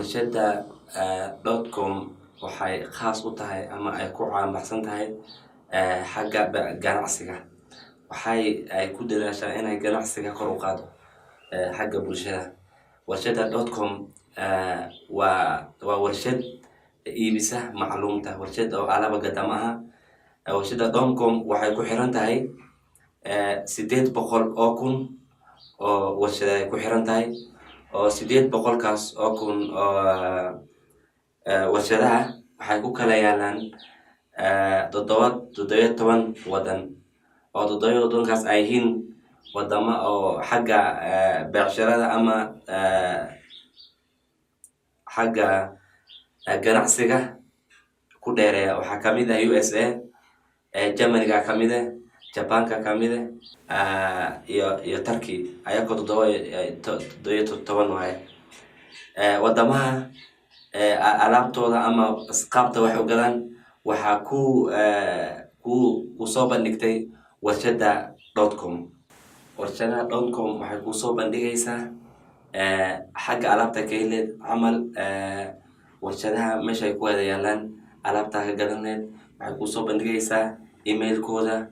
warshada .com waxay khaas u tahay ama ay ku caanbaxsan tahay xagga ganacsiga. waxay ku dadaashaa inay ganacsiga kor u qaado xagga bulshada. warshada .com waa warshad iibisa macluumta, warshad oo alaaba gadama aha. warshada .com waxay ku xiran tahay 800,000 oo warshad ay ku xiran tahay, oo 800,000 kaas oo kun oo warshadaha waxay ku kala yaalaan 17 wadan, oo 17 kaas ay yihiin wadamo oo xagga beecsharada ama xagga ganacsiga ku dheereeya. waxaa kamid ah USA, Germany ga kamid ah, Japan ka kamid ah, iyo Turkey ayagoo 17 waaye. wadamaha alaabtooda ama qaabta wax u galaan waxaa ku soo bandhigtay warshada .com. warshada .com waxay ku soo bandhigaysaa xagga alaabta ka heleed camal. warshadaha meesha ay ku wada yaalaan alaabta ka gadaneed waxay ku soo bandhigaysaa emailkooda,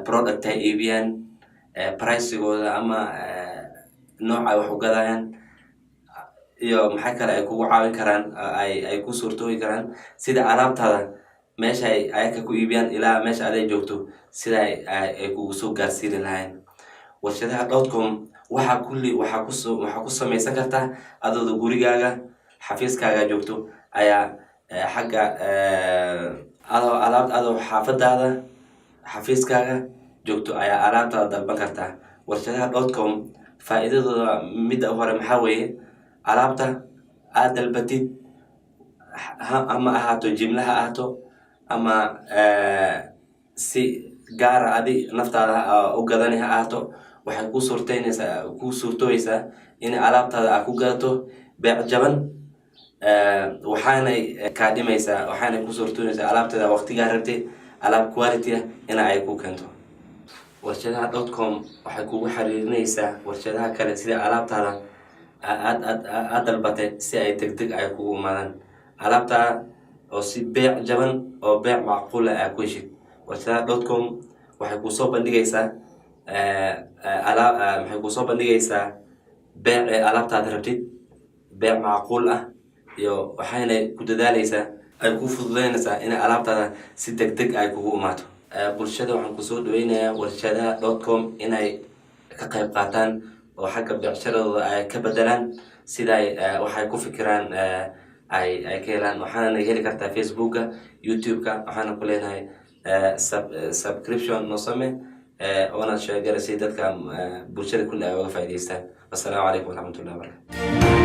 product ay iibiyaan, pricegooda ama nooca wax u gadayaan, iyo maxaa kale ay kugu caawin karaan, ay ku suurtoobi karaan sida alaabtada meesha ay ayaka ku iibiyaan ilaa meesha aday joogto sida ay kugu soo gaarsiin lahayn. warshadaha .com waxaa ku samaysan kartaa adoo gurigaaga xafiiskaaga joogto ayaa xagga adoo xaafadaada xafiiskaaga joogto ayaa alaabtada dalban kartaa. warshadaha .com faa'iidadooda midda hore maxaa weeye, alaabta aad dalbatid ama ahaato jimlaha ahaato ama si gaara adi naftaada u gadani ha ahaato, waxay ku suurtooyeysaa in alaabtaada aad ku gadato beec jaban. waxaanay kaa dhimaysaa, waxaanay ku suurtooyeysaa alaabtaada waqtigaa rabtay alaab quality ah in ay ku keento. warshadaha .com waxay kugu xiriirinaysaa warshadaha kale sida alaabtaada aad dalbatay si ay degdeg ay kugu imaadaan alaabta oo si beec jaban oo beec macquul ah ku heshid. warshadaha .com waxay ku soo bandhigaysaa beec alaabtaada rabtid, beec macquul ah, iyo waxayna ku dadaalaysaa ay ku fududeynaysaa in alaabtaada si degdeg ay kugu imaato. bulshada waxaan ku soo dhaweynayaa warshadaha .com inay ka qayb qaataan oo xagga beecsharadooda ay ka bedelaan sida waxay ku fikiraan ay ka helaan. waxaana heli kartaa Facebook-ka, YouTube-ka, waxaana ku leenahay subscription noo samee oona sheegay si dadka bulshada kulli ay uga faa'iideystaan. Assalaamu calaykum waraxmatullahi wabarakatuh.